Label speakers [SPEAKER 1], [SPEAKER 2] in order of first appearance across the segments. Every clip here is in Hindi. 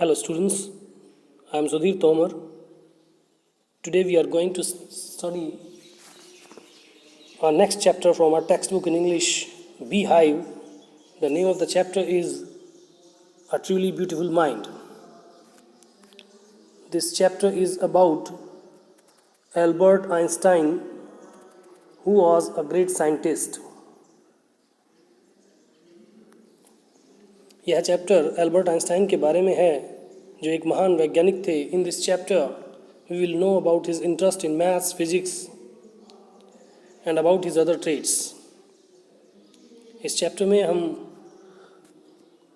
[SPEAKER 1] Hello students, I am Sudhir Tomar. Today we are going to study our next chapter from our textbook in English, Beehive. The name of the chapter is A Truly Beautiful Mind. This chapter is about Albert Einstein, who was a great scientist. यह चैप्टर एल्बर्ट आइंस्टाइन के बारे में है जो एक महान वैज्ञानिक थे. In this chapter we will know about his interest in maths, physics and about his other traits. इस चैप्टर में हम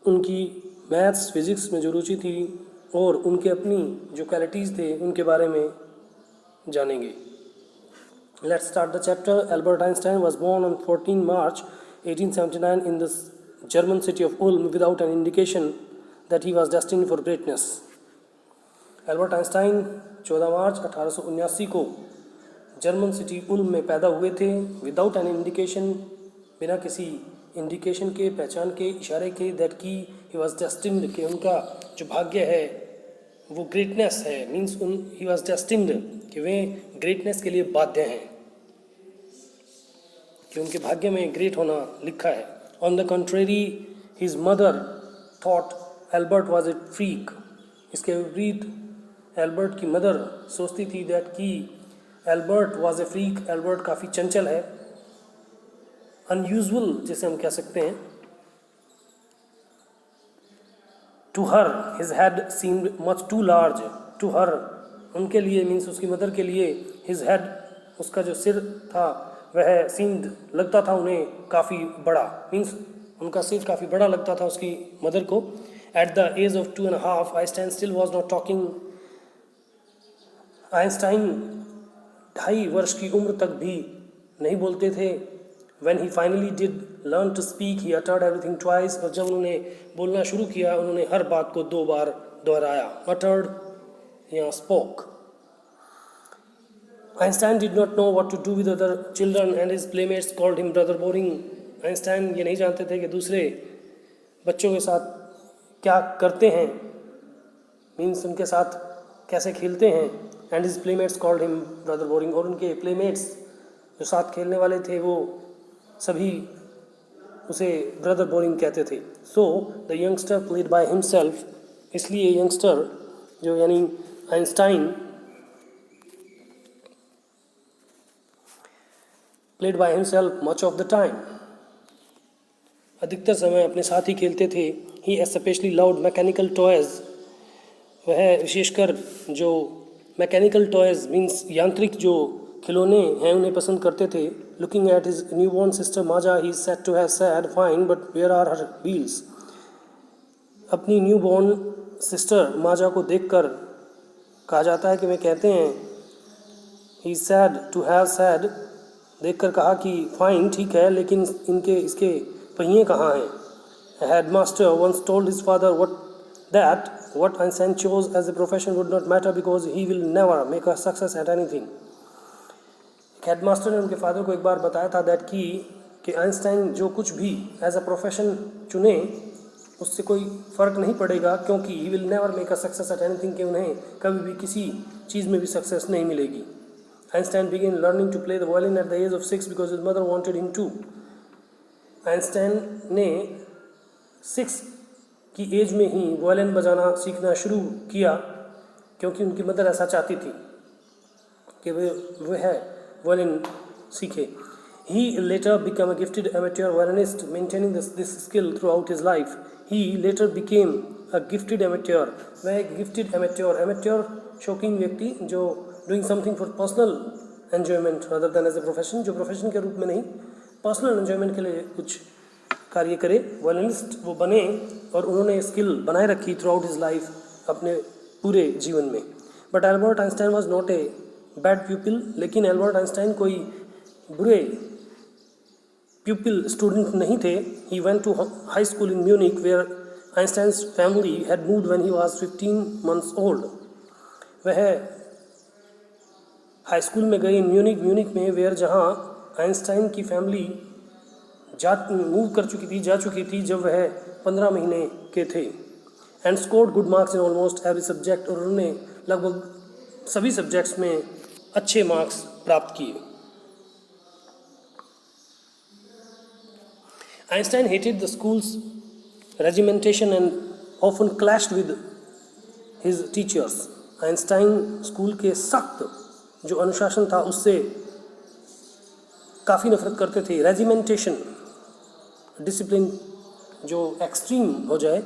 [SPEAKER 1] उनकी मैथ्स, फिजिक्स में जो रुचि थी और उनके अपनी जो क्वालिटीज़ थे उनके बारे में जानेंगे. Let's start the chapter. Albert Einstein was born on 14 March 1879 in the German city of Ulm without an indication that he was destined for greatness. Albert Einstein 14 March 1879 को जर्मन सिटी उल्म में पैदा हुए थे. विदाउट एन इंडिकेशन, बिना किसी इंडिकेशन के, पहचान के, इशारे के, दैट की ही वॉज डेस्टिन्ड, कि उनका जो भाग्य है वो ग्रेटनेस है. मीन्स ही वॉज डेस्टिन्ड कि वे ग्रेटनेस के लिए बाध्य हैं, कि उनके भाग्य में ग्रेट होना लिखा है. On the contrary, his mother thought Albert was a freak. इसके विपरीत एल्बर्ट की मदर सोचती थी दैट कि Albert was a freak, Albert काफ़ी चंचल है, अनयूजुअल जिसे हम कह सकते हैं. To her his head seemed much too large. To her, उनके लिए, मीन्स उसकी मदर के लिए, हिज हेड, उसका जो सिर था वह सीम्ड, लगता था उन्हें काफ़ी बड़ा. मीन्स उनका सिर काफ़ी बड़ा लगता था उसकी मदर को. At the age of 2.5 Einstein still was not talking. Einstein 2.5 वर्ष की उम्र तक भी नहीं बोलते थे. When he finally did learn to speak he uttered everything twice. और जब उन्होंने बोलना शुरू किया उन्होंने हर बात को 2 बार दोहराया. अटर्ड या spoke. Einstein did not know what to do with other children and his playmates called him brother boring. Einstein ये नहीं जानते थे कि दूसरे बच्चों के साथ क्या करते हैं, मीन्स उनके साथ कैसे खेलते हैं. and his playmates called him brother boring. और उनके playmates जो साथ खेलने वाले थे वो सभी उसे brother boring कहते थे. So the youngster played by himself. इसलिए यंगस्टर जो यानी Einstein played by himself much of the time. अधिकतर समय अपने साथ ही खेलते थे. He especially loved mechanical toys. वह विशेषकर जो mechanical toys means यांत्रिक जो खिलौने हैं उन्हें पसंद करते थे. Looking at his newborn sister Maja, he is said to have said, "Fine, but where are her wheels?" अपनी न्यूबॉर्न सिस्टर माजा को देखकर कहा जाता है कि वे कहते हैं, he is said to have said, देखकर कहा कि फाइन, ठीक है, लेकिन इसके पहिए कहाँ हैं. Headmaster once told his father what Einstein chose as a profession would not matter because he will never make a success at anything. Headmaster ने उनके फादर को एक बार बताया था दैट कि आइंस्टाइन जो कुछ भी एज अ प्रोफेशन चुने उससे कोई फ़र्क नहीं पड़ेगा, क्योंकि he will never make a success at anything, कि उन्हें कभी भी किसी चीज़ में भी सक्सेस नहीं मिलेगी. Einstein began learning to play the violin at the age of 6 because his mother wanted him to. Einstein ने 6 की एज में ही वायलिन बजाना सीखना शुरू किया क्योंकि उनकी मदर ऐसा चाहती थी कि वह वायलिन सीखे. He later became a gifted amateur violinist, maintaining this skill throughout his life. He later became a gifted amateur. वह एक gifted amateur शौकीन व्यक्ति जो doing something for personal enjoyment rather than as a profession, जो प्रोफेशन के रूप में नहीं, पर्सनल एन्जॉयमेंट के लिए कुछ कार्य करे, वायलिनिस्ट वो बने. और उन्होंने स्किल बनाए रखी थ्रू आउट हिज लाइफ, अपने पूरे जीवन में. But Albert Einstein was not a bad pupil. लेकिन एल्बर्ट आइंस्टाइन कोई बुरे प्यूपिल स्टूडेंट नहीं थे. He went to high school in Munich where Einstein's family had moved when he was 15 months old. वह हाई स्कूल में गए म्यूनिक में, वेयर जहाँ आइंस्टाइन की फैमिली मूव कर चुकी थी, जा चुकी थी जब वह 15 महीने के थे. And scored good marks in almost every subject, और उन्होंने लगभग सभी सब्जेक्ट्स में अच्छे मार्क्स प्राप्त किए। Einstein hated the school's regimentation and often clashed with his teachers. Einstein school के सख्त जो अनुशासन था उससे काफ़ी नफरत करते थे। रेजिमेंटेशन, डिसिप्लिन जो एक्सट्रीम हो जाए,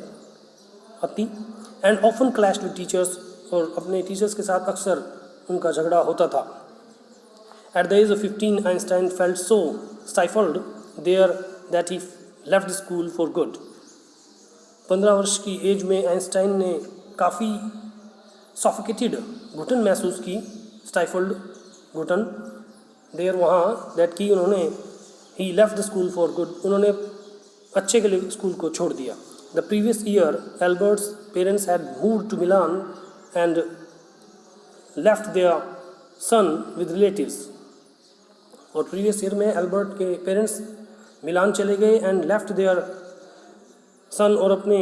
[SPEAKER 1] अति, and often clash with teachers, और अपने टीचर्स के साथ अक्सर उनका झगड़ा होता था। At the age of 15 Einstein felt so stifled there that he left school for good. 15 वर्ष की एज में आइंस्टाइन ने काफ़ी सॉफिकेटेड, घुटन महसूस की, स्टाइफल्ड, घुटन, देयर वहाँ, दैट की उन्होंने he left the school for good, उन्होंने अच्छे के लिए स्कूल को छोड़ दिया। The previous year Albert's parents had moved to Milan and left their son with relatives, और प्रीवियस ईयर में एल्बर्ट के पेरेंट्स मिलान चले गए एंड लेफ्ट देयर सन, और अपने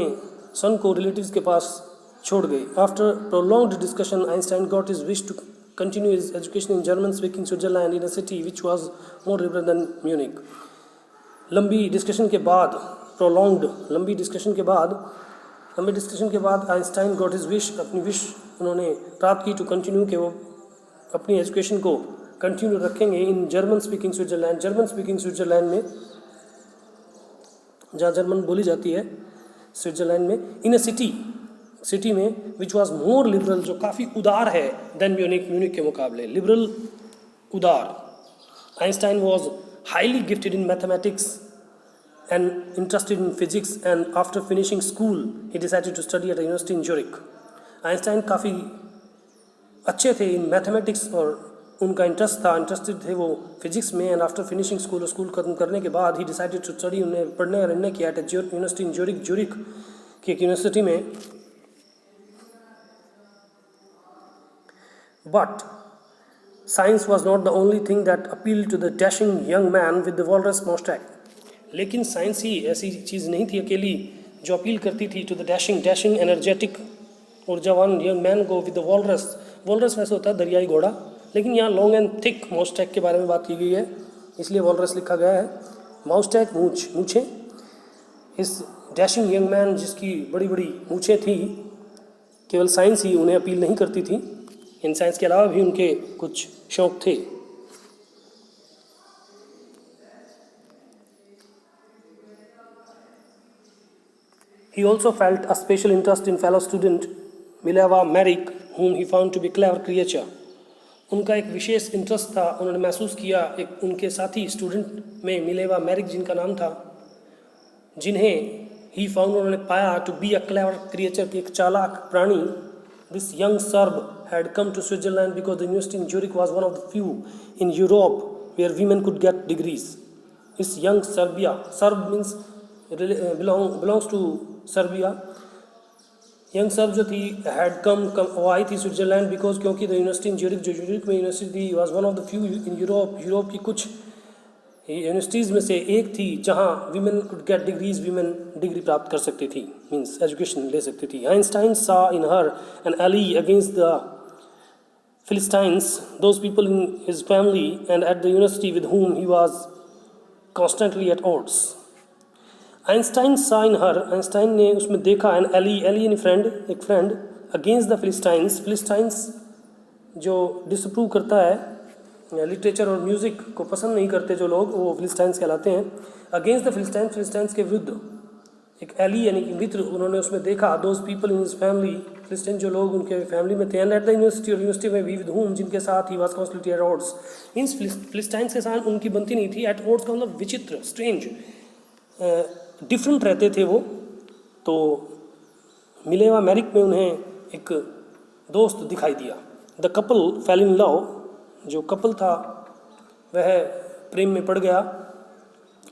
[SPEAKER 1] सन को रिलेटिव्स के पास छोड़ गए। After prolonged discussion Einstein got his wish to continue his education in German speaking Switzerland in a city which was more liberal than Munich. लंबी डिस्कशन के बाद आइंस्टाइन गॉट हिज विश, अपनी विश उन्होंने प्राप्त की, टू कंटिन्यू, कि वो अपनी एजुकेशन को कंटिन्यू रखेंगे in German speaking Switzerland, German speaking Switzerland में, जहाँ जर्मन बोली जाती है स्विट्जरलैंड में, इन अ सिटी में विच वाज मोर लिबरल, जो काफ़ी उदार है, देन म्यूनिक के मुकाबले लिबरल, उदार। Einstein was highly gifted in mathematics and interested in physics, and after finishing school he decided to study at a university in Zurich. Einstein काफ़ी अच्छे थे इन मैथमेटिक्स और उनका इंटरेस्टेड थे वो फिजिक्स में, एंड आफ्टर फिनिशिंग स्कूल खत्म करने के बाद ही डिसाइडेड टू स्टडी, उन्हें पढ़ने का निर्णय किया एट यूनिवर्सिटी इन ज्यूरिख की एक यूनिवर्सिटी में। But science was not the only thing that appeal to the dashing young man with the walrus moustache. लेकिन साइंस ही ऐसी चीज़ नहीं थी अकेली जो अपील करती थी टू द डैशिंग एनर्जेटिक और जवान यंग मैन को विद द वॉलरस वैसे होता है दरियाई घोड़ा, लेकिन यहाँ लॉन्ग एंड थिक माउस्टैक के बारे में बात की गई है, इसलिए वॉलरस लिखा गया है। माउस्टैक मूछें, इस डैशिंग यंग मैन जिसकी बड़ी बड़ी मूछें थी, केवल साइंस ही उन्हें अपील नहीं करती थी, इन साइंस के अलावा भी उनके कुछ शौक थे। He also felt a special interest in fellow student Mileva Merrick, whom he found to be clever creature. उनका एक विशेष इंटरेस्ट था, उन्होंने महसूस किया एक उनके साथी स्टूडेंट में मिलेवा मैरिक जिनका नाम था, जिन्हें ही फाउंड, उन्होंने पाया, to be a clever creature, एक चालाक प्राणी। This young Serb had come to Switzerland because the university in Zurich was one of the few in Europe where women could get degrees. इस young Serb means belongs to Serbia, young Serb जो थी हैड कम वो आई थी स्विट्जरलैंड बिकॉज, क्योंकि द यूनिवर्सिटी इन ज्यूरिख, जो ज्यूरिख में यूनिवर्सिटी थी, was one of the few in Europe की कुछ यूनिवर्सिटीज़ में से एक थी जहां women could get degrees, women degree प्राप्त कर सकती थी, मीन्स एजुकेशन ले सकती थी। Einstein saw in her an ally against the Philistines, those people in his family and at the university with whom he was constantly at odds. Einstein saw in her, Einstein ने उसमें देखा, एन एली यानी फ्रेंड, एक फ्रेंड, अगेंस्ट द फिलिस्टाइंस जो डिसअप्रूव करता है लिटरेचर और म्यूज़िक को पसंद नहीं करते जो लोग, वो फिलिस्टाइंस कहलाते हैं। अगेंस्ट द फिलिस्टाइंस के विरुद्ध एक एली यानी कि मित्र उन्होंने उसमें देखा, those people in his family, Philistine जो लोग उनके फैमिली में थे, एंड एट द यूनिवर्सिटी और यूनिवर्सिटी में भी विद हुम, जिनके साथ he was constantly at odds, means Philistines के साथ उनकी बनती नहीं थी। एट ऑड्स का मतलब विचित्र, स्ट्रेंज, डिफरेंट रहते थे वो। तो मिलेवा मैरिक में उन्हें एक दोस्त दिखाई दिया। The couple fell in love, जो कपल था वह प्रेम में पड़ गया।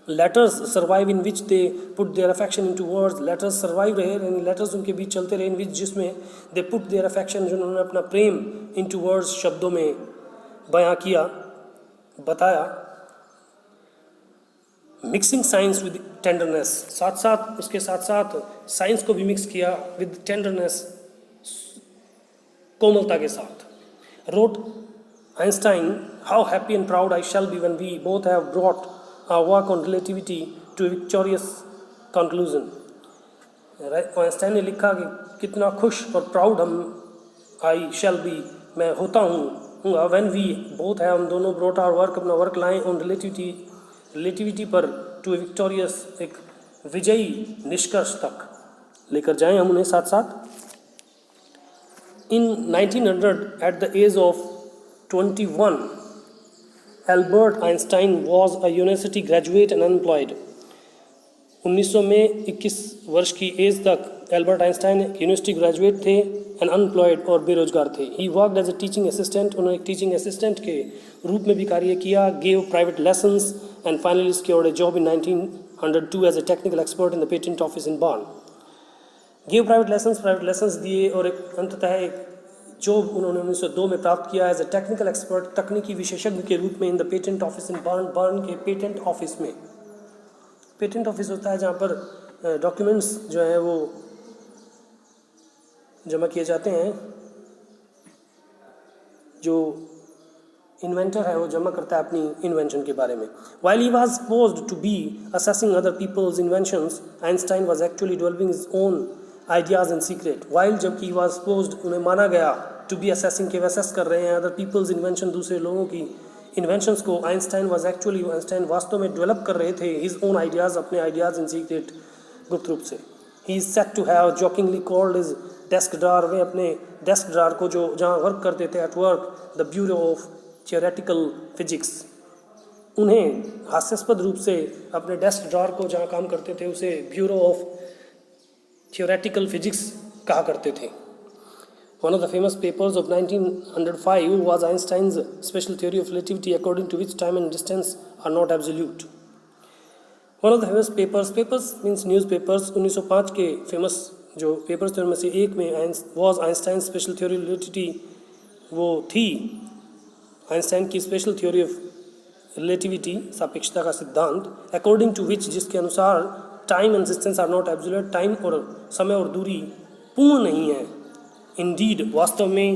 [SPEAKER 1] Letters survive in which they put their affection into words, letters survive रहे, यानी लेटर्स उनके बीच चलते रहे, इन विच जिसमें दे पुट देयर अफेक्शन, जो उन्होंने अपना प्रेम इनटू वर्ड्स, शब्दों में बयां किया, बताया। मिक्सिंग साइंस विद टेंडरनेस, साथ साथ उसके साथ साथ साइंस को भी मिक्स किया विद टेंडरनेस, कोमलता के साथ. Wrote Einstein, how happy and proud I shall be when we both have brought our work on relativity to a victorious conclusion. Einstein ने लिखा कि कितना खुश और प्राउड आई शैल बी, मैं होता हूँ, व्हेन वी बोथ है, हम दोनों ब्रोट आवर वर्क, अपना वर्क लाएं ऑन रिलेटिविटी पर, टू ए विक्टोरियस, एक विजयी निष्कर्ष तक लेकर जाएं हम उन्हें साथ साथ. In 1900 at the age of 21, Albert Einstein was a university graduate and unemployed. 1900 में 21 वर्ष की एज तक एल्बर्ट आइंस्टाइन यूनिवर्सिटी ग्रेजुएट थे एंड अनएम्प्लॉयड और बेरोजगार थे. He worked as a teaching assistant, उन्होंने एक टीचिंग असिस्टेंट के रूप में भी कार्य किया. Gave private lessons and finally secured a job in 1902 as a technical expert in the patent office in Bern. Gave private lessons दिए और एक अंततः एक जॉब उन्होंने 1902 में प्राप्त किया एज ए टेक्निकल एक्सपर्ट, तकनीकी विशेषज्ञ के रूप में, इन the patent office in burn के पेटेंट ऑफिस में. पेटेंट ऑफिस होता है जहाँ पर डॉक्यूमेंट्स जो हैं वो जमा किए जाते हैं, जो इन्वेंटर है वो जमा करता है अपनी इन्वेंशन के बारे में. While he was supposed to be assessing other people's inventions, Einstein was actually developing his own ideas in secret. While जबकि he was supposed, उन्हें माना गया to be assessing, के assess कर रहे हैं other people's invention, दूसरे लोगों की इन्वेंशंस को, आइंस्टाइन वास्तव में डेवलप कर रहे थे his own ideas, अपने आइडियाज़ इन सीक्रेट, गुप्त रूप से. He is said to have jokingly called his desk drawer, वे अपने डेस्क ड्रार को जो जहाँ वर्क करते थे at work, the bureau of theoretical physics. उन्हें हास्यास्पद रूप से अपने डेस्क ड्रार को जहाँ काम करते थे उसे ब्यूरो ऑफ थियोरेटिकल फिजिक्स कहा करते थे. One of the famous papers of 1905 was Einstein's special theory of relativity, according to which time and distance are not absolute. One of the famous papers means newspapers. 1905 के famous जो papers थे उनमें से एक में was Einstein's special theory of relativity, वो थी आइंस्टाइन की स्पेशल थ्योरी ऑफ रिलेटिविटी, सापेक्षता का सिद्धांत, according to which, जिसके अनुसार time and distance are not absolute, time और समय और दूरी पूर्ण नहीं है. Indeed, वास्तव में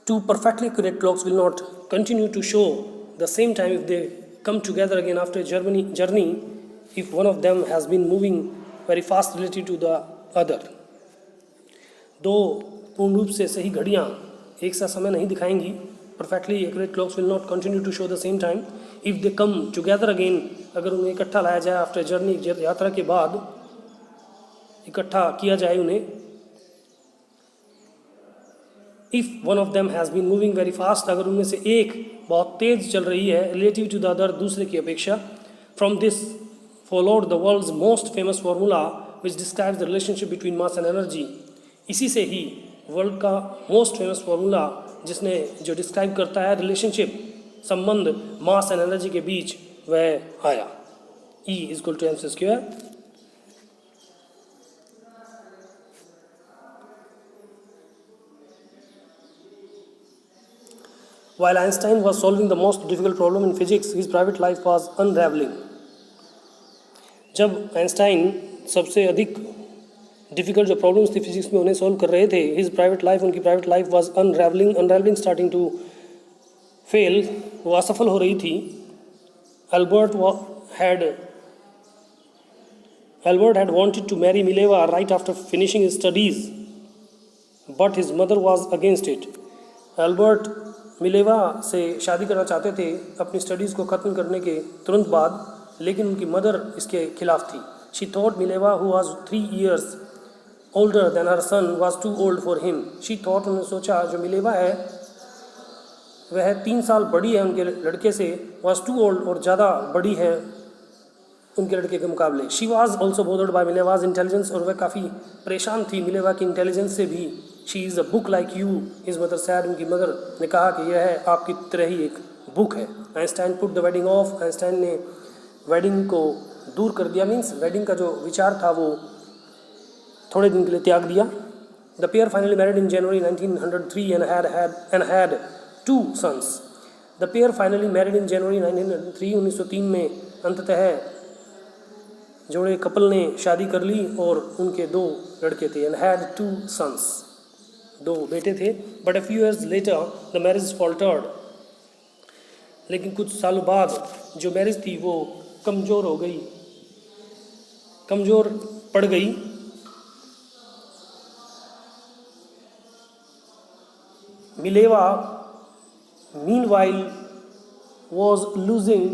[SPEAKER 1] two perfectly accurate clocks will not continue to show the same time if they come together again after a journey if one of them has been moving very fast relative to the other. दो पूर्ण रूप से सही घड़ियाँ एक सा समय नहीं दिखाएंगी. Perfectly accurate clocks will not continue to show the same time if they come together again, अगर उन्हें इकट्ठा लाया जाए आफ्टर जर्नी, यात्रा के बाद इकट्ठा किया जाए उन्हें. If one of them has been moving very fast, अगर उनमें से एक बहुत तेज चल रही है रिलेटिव टू द अदर, दूसरे की अपेक्षा. From this followed the world's most famous formula which describes the relationship between mass and energy. इसी से ही वर्ल्ड का मोस्ट फेमस फार्मूला जिसने जो डिस्क्राइब करता है रिलेशनशिप, संबंध मास एंड एनर्जी के बीच, वह आया. E equal to mc square. While Einstein was solving the most difficult problem in physics, his private life was unraveling. जब आइंस्टाइन सबसे अधिक डिफिकल्ट जो प्रॉब्लम्स थी फिजिक्स में उन्हें सॉल्व कर रहे थे, his private life, उनकी private life was unraveling, starting to fail, वो असफल हो रही थी. Albert had wanted to marry Mileva right after finishing his studies, but his mother was against it. Albert Mileva से शादी करना चाहते थे अपनी स्टडीज़ को ख़त्म करने के तुरंत बाद, लेकिन उनकी मदर इसके खिलाफ थी. She thought Mileva who was 3 years older than her son was too old for him. She thought, उन्होंने सोचा जो मिलेवा है वह 3 साल बड़ी है उनके लड़के से, was too old और ज़्यादा बड़ी है उनके लड़के के मुकाबले. She was also bothered by Mileva's intelligence, और वह काफ़ी परेशान थी मिलेवा की इंटेलिजेंस से भी. She is a book like you, his mother sad, उनकी मदर ने कहा कि यह है आपकी तरह ही एक बुक है. Einstein put the wedding of, Einstein ने वेडिंग को दूर कर दिया, मीन्स वेडिंग का जो विचार था वो थोड़े दिन के लिए त्याग दिया. The pair finally married in January 1903 and had 2 sons. The pair finally married in January 1903, 1903 में अंततः जोड़े कपल ने शादी कर ली और उनके 2 लड़के थे, एंड हैड 2 सन्स, 2 बेटे थे. But a few years later the marriage faltered, लेकिन कुछ सालों बाद जो मैरिज थी वो कमज़ोर हो गई, कमज़ोर पड़ गई. Mileva meanwhile was losing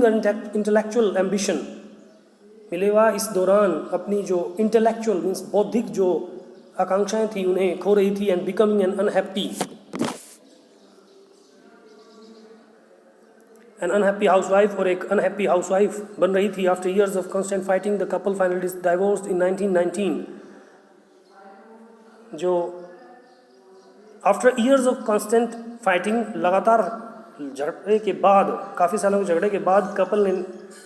[SPEAKER 1] her intellectual ambition. Mileva इस दौरान अपनी जो इंटेलेक्चुअल मीन्स बौद्धिक जो आकांक्षाएं थी उन्हें खो रही थी, and becoming an unhappy housewife, और एक अनहैप्पी हाउसवाइफ बन रही थी. After years of constant fighting the couple finally divorced in 1919. जो after years of constant fighting, लगातार झगड़े के बाद, काफ़ी सालों के झगड़े के बाद कपल ने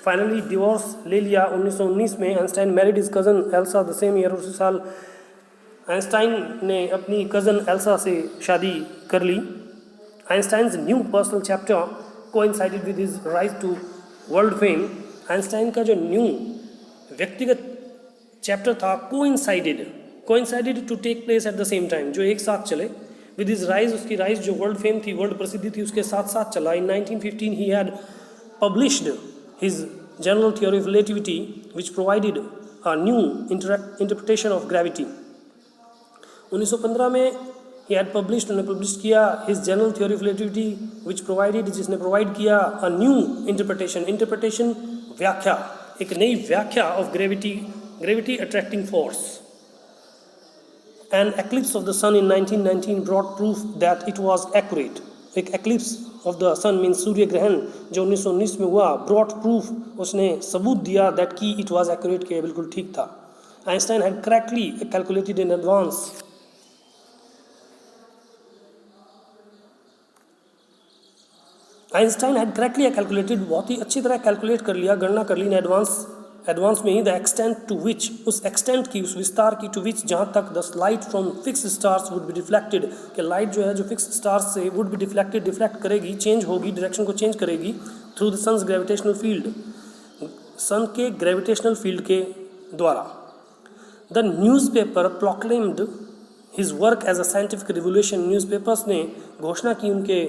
[SPEAKER 1] फाइनली डिवोर्स ले लिया 1919 में. Einstein married his cousin Elsa the same year. उसी साल आइंस्टाइन ने अपनी कज़न एल्सा से शादी कर ली. Einstein's new personal chapter coincided with his rise to world fame. Einstein का जो न्यू व्यक्तिगत चैप्टर था coincided to take place at the same time, जो एक साथ चले. विद हिज राइज, उसकी राइज जो वर्ल्ड फेम थी, वर्ल्ड प्रसिद्धि थी, उसके साथ साथ चला. In 1915 he had published his general theory of relativity which provided a new interpretation of gravity. 1915 में ही हैड पब्लिश किया his general theory of relativity which provided, जिसने प्रोवाइड किया अ न्यू इंटरप्रिटेशन व्याख्या, एक नई व्याख्या of gravity attracting force. An eclipse of the sun in 1919 brought proof that it was accurate. एक eclipse of the sun means सूर्य ग्रहण जो 1919 में हुआ, brought proof, उसने सबूत दिया that कि it was accurate, के बिल्कुल ठीक था. Einstein had correctly calculated in advance. Einstein had correctly calculated, बहुत ही अच्छी तरह कैलकुलेट कर लिया, गणना कर ली एडवांस में ही, द एक्सटेंट टू विच, उस एक्सटेंट की, उस विस्तार की, टू विच, जहाँ तक the light from fix stars would be deflected, कि लाइट जो है जो फिक्स स्टार्स से वुड बी डिफ्लेक्ट करेगी, चेंज होगी, डायरेक्शन को चेंज करेगी through the sun's gravitational field, sun के ग्रेविटेशनल फील्ड के द्वारा. The newspaper proclaimed his work as a scientific revolution, newspapers ने घोषणा की उनके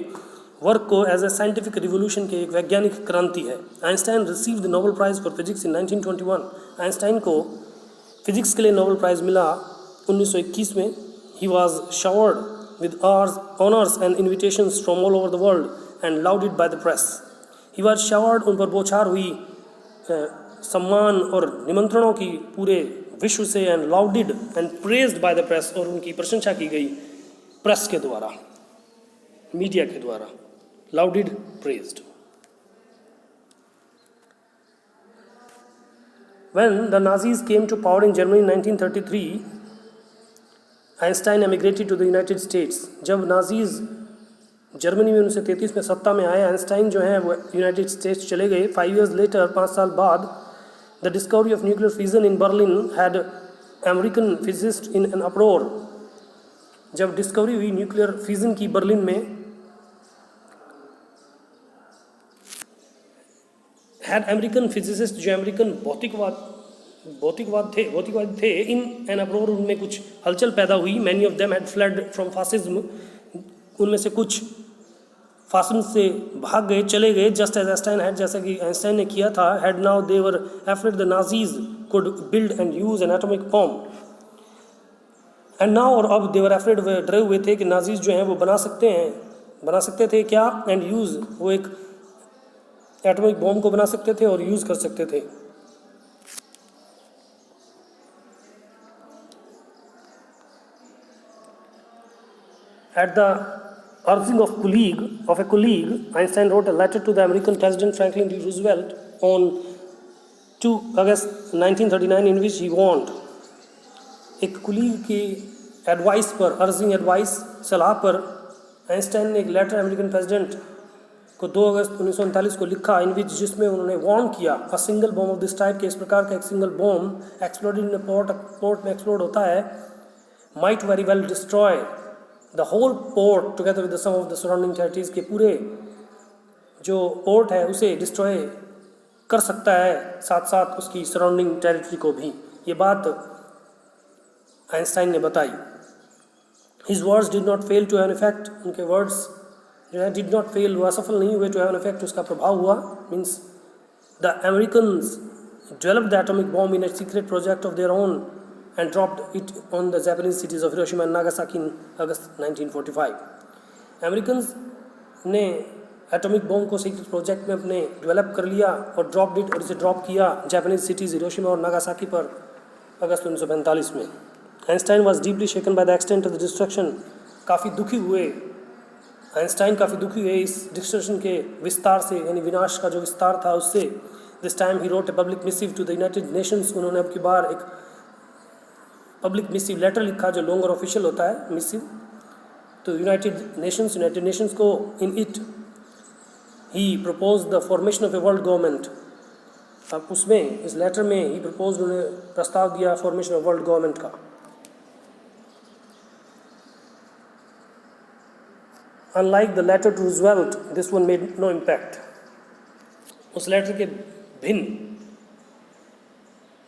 [SPEAKER 1] वर्क को एज ए साइंटिफिक रिवोल्यूशन के, एक वैज्ञानिक क्रांति है. Einstein received the Nobel Prize for physics in 1921. Einstein को फिजिक्स के लिए नोबेल प्राइज़ मिला 1921 में. He was showered with honours and invitations from all over the world and lauded by the press. He was showered, उन पर बौछार हुई सम्मान और निमंत्रणों की पूरे विश्व से, and lauded and praised by the press, और उनकी प्रशंसा की गई प्रेस के द्वारा, मीडिया के द्वारा. Lauded, praised. When the Nazis came to power in Germany in 1933, Einstein emigrated to the United States. जब नाजीज जर्मनी में 1933 में सत्ता में आए, आइंस्टाइन जो हैं वो यूनाइटेड स्टेट्स चले गए. 5 years later, 5 साल बाद, the discovery of nuclear fission in Berlin had American physicists in an uproar. जब डिस्कवरी हुई न्यूक्लियर फिजन की बर्लिन में, had अमेरिकन फिजिसिस्ट, जो अमेरिकन भौतिकवाद थे, इन एन अप्रोर, उनमें कुछ हलचल पैदा हुई. Many of them had fled from fascism, उनमें से कुछ फासिज्म से भाग गए, चले गए. जस्ट एज आइंस्टाइन हैड, जैसा कि आइंस्टाइन ने किया था. Had now they were afraid the Nazis could build and use N atomic bomb. And now, और अब दे वर अफ्रेड, डरे हुए थे कि नाजीज जो हैं वो बना सकते थे क्या, एंड यूज़, वो एक एटॉमिक बॉम्ब को बना सकते थे और यूज़ कर सकते थे. At the urging of a colleague, Einstein wrote a letter to the American President Franklin D. Roosevelt on 2 August 1939 in which he warned. एक कुलीग की एडवाइस पर, अर्जिंग एडवाइस, सलाह पर, आइंस्टाइन ने एक लेटर अमेरिकन प्रेसिडेंट को 2 अगस्त 1939 को लिखा, इन विच जिसमें उन्होंने वार्न किया a single bomb of this type के इस प्रकार का एक single bomb exploded in port में एक्सप्लोड होता है, might very well destroy the whole port together with the some of the surrounding territories के पूरे जो पोर्ट है उसे डिस्ट्रॉय कर सकता है, साथ साथ उसकी सराउंडिंग टेरिटरी को भी। ये बात आइंस्टाइन ने बताई। His words did not fail to have an effect, उनके वर्ड्स जो है did not fail, हुआ सफल नहीं हुए, to have an effect, उसका प्रभाव हुआ, means the Americans developed the atomic bomb in a secret project of their own and dropped it on the Japanese cities of Hiroshima and Nagasaki in August 1945. Americans ने एटॉमिक बॉम्ब को सीक्रेट प्रोजेक्ट में अपने डेवलप कर लिया और ड्रॉप इट, और इसे ड्रॉप किया जापानीज सिटीज़ हिरोशिमा और नागासाकी पर अगस्त 1945 में। Einstein was deeply shaken by the extent of the destruction, काफ़ी दुखी हुए आइंस्टाइन, काफ़ी दुखी हुए इस डिस्ट्रक्शन के विस्तार से, यानी विनाश का जो विस्तार था उससे। This time he wrote a public missive to the United Nations, उन्होंने अब की बार एक पब्लिक मिसिव लेटर लिखा जो लॉन्ग और ऑफिशियल होता है, मिसिव, तो यूनाइटेड नेशंस को। In it he propose the formation of a world government, अब उसमें इस लेटर में ही प्रपोज, उन्होंने प्रस्ताव दिया फॉर्मेशन ऑफ वर्ल्ड गवर्नमेंट का। Unlike the letter to Roosevelt, this one made no impact. उस लेटर के भिन्न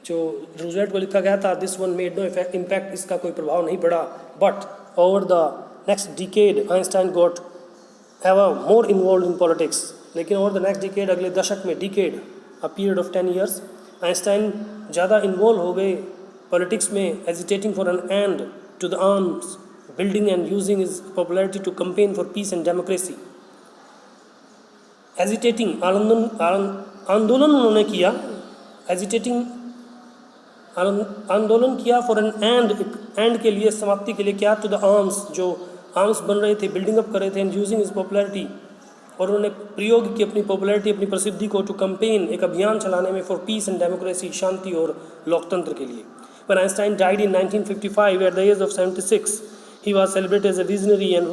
[SPEAKER 1] जो रूजवेल्ट को लिखा गया था, this one made no impact, इसका कोई प्रभाव नहीं पड़ा। But over the next decade, Einstein got ever more involved in politics. लेकिन over the next decade, अगले दशक में, decade, a period of 10 years, Einstein ज़्यादा इन्वॉल्व हो गए पॉलिटिक्स में, agitating for an end to the arms building and using his popularity to campaign for peace and democracy. Agitating, आंदोलन उन्होंने किया, agitating आंदोलन किया फॉर एन एंड के लिए, समाप्ति के लिए, क्या, टू द आर्म्स, जो आर्म्स बन रहे थे, बिल्डिंग अप कर रहे थे, एंड यूजिंग हिज पॉपुलैरिटी, और उन्होंने प्रयोग की अपनी पॉपुलैरिटी, अपनी प्रसिद्धि को, टू कैंपेन, एक अभियान चलाने में, फॉर पीस एंड डेमोक्रेसी, शांति और लोकतंत्र के लिए। When Einstein died in 1955 at the age of 76, he was celebrated as a visionary and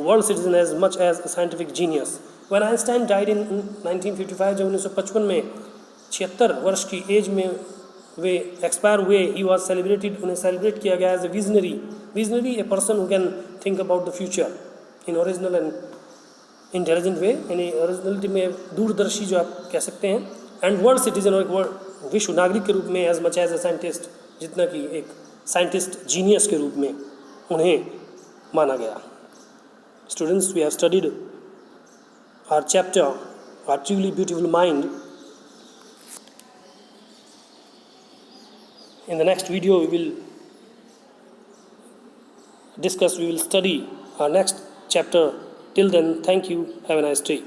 [SPEAKER 1] world citizen as much as a scientific genius. When Einstein died in 1955, जब 1955 में 76 वर्ष की एज में वे एक्सपायर हुए, ही वॉज सेलिब्रेटेड, उन्हें सेलिब्रेट किया गया as a visionary, a person who can think about the future in original and intelligent way, यानी ओरिजिनलिटी में दूरदर्शी जो आप कह सकते हैं, एंड वर्ल्ड सिटीजन, और एक वर्ल्ड विश्व नागरिक के रूप में, as much as a scientist, जितना कि एक साइंटिस्ट जीनियस के रूप में उन्हें माना गया। Students, we have studied our chapter our truly beautiful mind. In the next video we will study our next chapter. Till then, thank you, have a nice day.